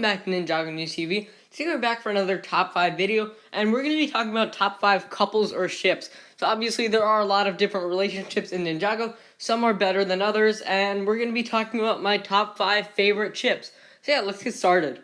welcome back to Ninjago News TV. Today we're back for another top 5 video, and we're going to be talking about top 5 couples or ships. So obviously there are a lot of different relationships in Ninjago, some are better than others, and we're going to be talking about my top 5 favorite ships. So yeah, let's get started.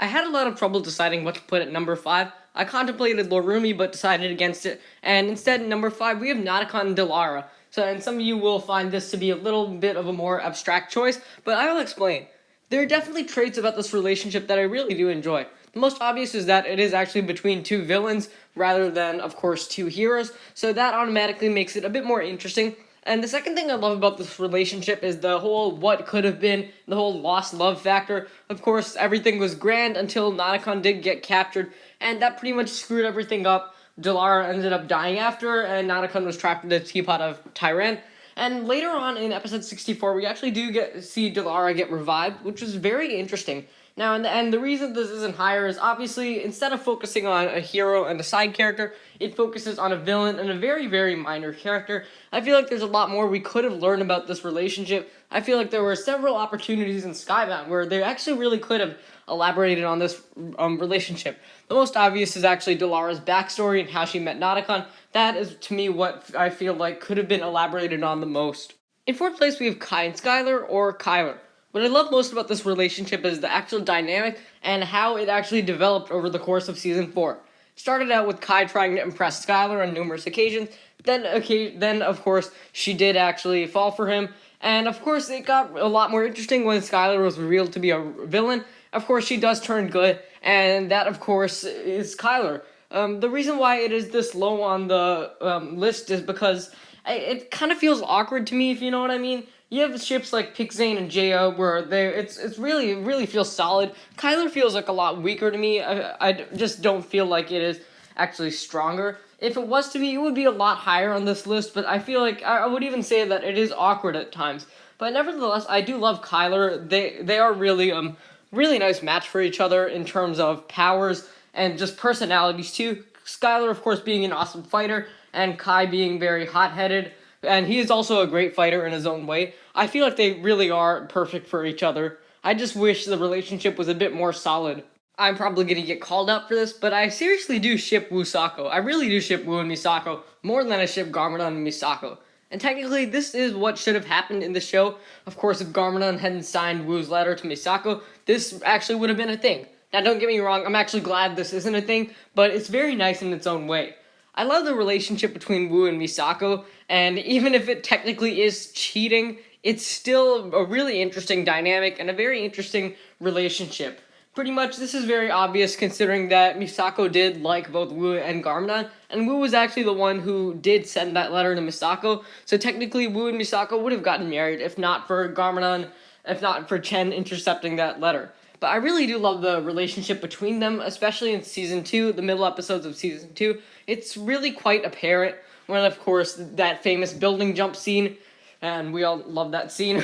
I had a lot of trouble deciding what to put at number 5. I contemplated Lorumi but decided against it, and instead at number 5 we have Nadakhan Dilara. So, and some of you will find this to be a little bit of a more abstract choice, but I will explain. There are definitely traits about this relationship that I really do enjoy. The most obvious is that it is actually between two villains rather than, of course, two heroes, so that automatically makes it a bit more interesting. And the second thing I love about this relationship is the whole what could have been, the whole lost love factor. Of course, everything was grand until Nadakhan did get captured, and that pretty much screwed everything up. Dilara ended up dying after, and Nadakhan was trapped in the teapot of Tyran. And later on in episode 64, we actually do get to see Dilara get revived, which was very interesting. Now, in the end, the reason this isn't higher is obviously, instead of focusing on a hero and a side character, it focuses on a villain and a very, very minor character. I feel like there's a lot more we could have learned about this relationship. I feel like there were several opportunities in Skybound where they actually really could have elaborated on this relationship. The most obvious is actually Dilara's backstory and how she met Nadakhan. That is, to me, what I feel like could have been elaborated on the most. In fourth place, we have Kai and Skylor, or Kailor. What I love most about this relationship is the actual dynamic and how it actually developed over the course of Season 4. It started out with Kai trying to impress Skylor on numerous occasions, then of course, she did actually fall for him, and of course, it got a lot more interesting when Skylor was revealed to be a villain. Of course, she does turn good, and that, of course, is Kailor. The reason why it is this low on the list is because it kind of feels awkward to me, if you know what I mean. You have ships like Pixane and Jaya where it's really feels solid. Kailor feels like a lot weaker to me. I just don't feel like it is actually stronger. If it was to be, it would be a lot higher on this list, but I feel like I would even say that it is awkward at times. But nevertheless, I do love Kailor. They are really nice match for each other in terms of powers and just personalities too. Skylor, of course, being an awesome fighter, and Kai being very hot-headed, and he is also a great fighter in his own way. I feel like they really are perfect for each other. I just wish the relationship was a bit more solid. I'm probably going to get called out for this, but I seriously do ship Wusako. I really do ship Wu and Misako more than I ship Garmadon and Misako. And technically, this is what should have happened in the show. Of course, if Garmadon hadn't signed Wu's letter to Misako, this actually would have been a thing. Now, don't get me wrong, I'm actually glad this isn't a thing, but it's very nice in its own way. I love the relationship between Wu and Misako, and even if it technically is cheating, it's still a really interesting dynamic and a very interesting relationship. Pretty much, this is very obvious considering that Misako did like both Wu and Garmadon, and Wu was actually the one who did send that letter to Misako, so technically Wu and Misako would have gotten married if not for Garmadon, if not for Chen intercepting that letter. But I really do love the relationship between them, especially in Season 2, the middle episodes of Season 2. It's really quite apparent when, of course, that famous building jump scene, and we all love that scene.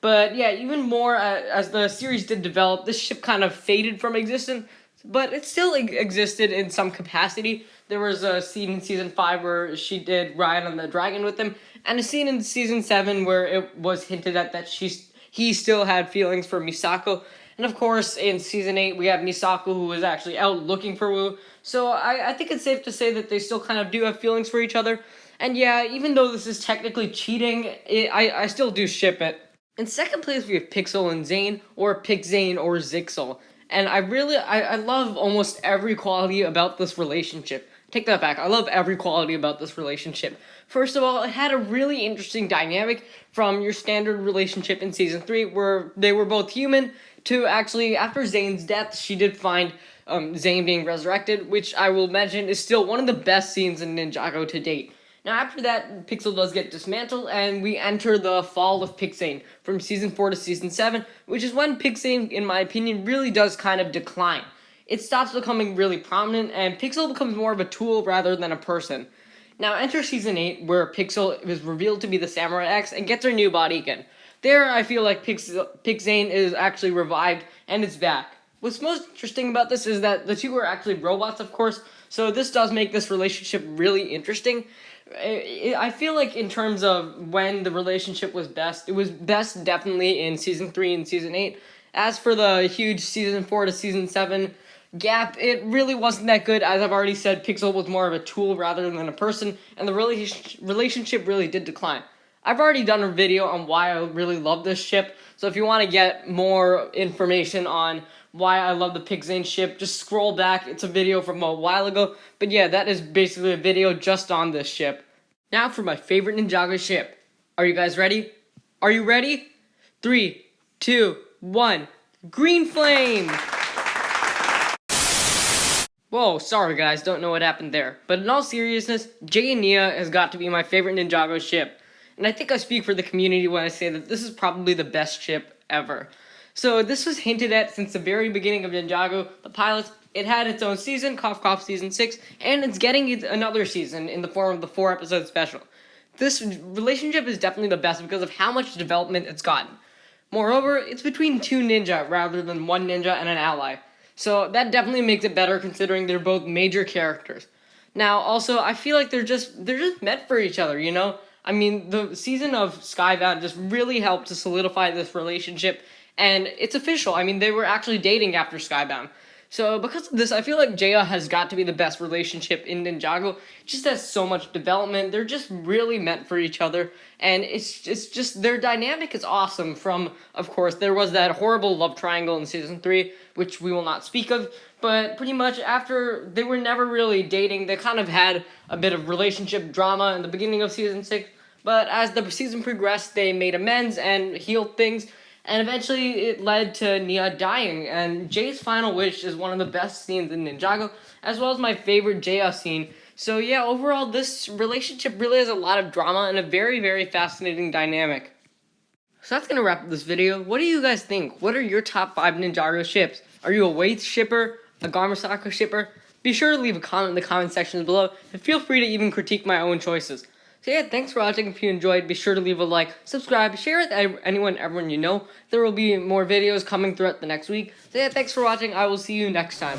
But yeah, even more, as the series did develop, this ship kind of faded from existence, but it still existed in some capacity. There was a scene in Season 5 where she did ride on the dragon with him, and a scene in Season 7 where it was hinted at that he still had feelings for Misako. And of course, in Season 8, we have Misako, who was actually out looking for Wu. So I think it's safe to say that they still kind of do have feelings for each other. And yeah, even though this is technically cheating, I still do ship it. In second place, we have Pixal and Zane, or Pixane or Zixel. And I love almost every quality about this relationship. Take that back. I love every quality about this relationship. First of all, it had a really interesting dynamic from your standard relationship in Season 3, where they were both human, to actually, after Zane's death, she did find Zane being resurrected, which I will mention is still one of the best scenes in Ninjago to date. Now, after that, Pixel does get dismantled, and we enter the fall of Pixane, from Season 4 to Season 7, which is when Pixane, in my opinion, really does kind of decline. It stops becoming really prominent, and Pixel becomes more of a tool rather than a person. Now, enter Season 8, where Pixel is revealed to be the Samurai X and gets her new body again. There, I feel like Pixane is actually revived, and it's back. What's most interesting about this is that the two are actually robots, of course, so this does make this relationship really interesting. I feel like in terms of when the relationship was best, it was best definitely in Season 3 and Season 8, As for the huge season 4 to season 7 gap, it really wasn't that good. As I've already said, Pixel was more of a tool rather than a person, and the relationship really did decline. I've already done a video on why I really love this ship, so if you want to get more information on why I love the Pixane ship, just scroll back. It's a video from a while ago, but yeah, that is basically a video just on this ship. Now for my favorite Ninjago ship. Are you guys ready? Are you ready? 3, 2, 1. GREENFLAME! Whoa, sorry guys, don't know what happened there. But in all seriousness, Jaya and Nia has got to be my favorite Ninjago ship. And I think I speak for the community when I say that this is probably the best ship ever. So this was hinted at since the very beginning of Ninjago, the pilots. It had its own season, cough cough season 6, and it's getting another season in the form of the 4-episode special. This relationship is definitely the best because of how much development it's gotten. Moreover, it's between two ninja rather than one ninja and an ally. So that definitely makes it better considering they're both major characters. Now, also, I feel like they're just meant for each other, you know? I mean, the season of Skybound just really helped to solidify this relationship, and it's official. I mean, they were actually dating after Skybound. So because of this, I feel like Jaya has got to be the best relationship in Ninjago. It just has so much development. They're just really meant for each other. And it's just, their dynamic is awesome from, of course, there was that horrible love triangle in Season 3, which we will not speak of. But pretty much after, they were never really dating. They kind of had a bit of relationship drama in the beginning of Season 6. But as the season progressed, they made amends and healed things. And eventually it led to Nia dying, and Jay's final wish is one of the best scenes in Ninjago, as well as my favorite Jaya scene. So yeah, overall this relationship really has a lot of drama and a very, very fascinating dynamic. So that's going to wrap up this video. What do you guys think? What are your top 5 Ninjago ships? Are you a Waith shipper? A Misako shipper? Be sure to leave a comment in the comment sections below, and feel free to even critique my own choices. So yeah, thanks for watching. If you enjoyed, be sure to leave a like, subscribe, share with everyone you know. There will be more videos coming throughout the next week. So yeah, thanks for watching. I will see you next time.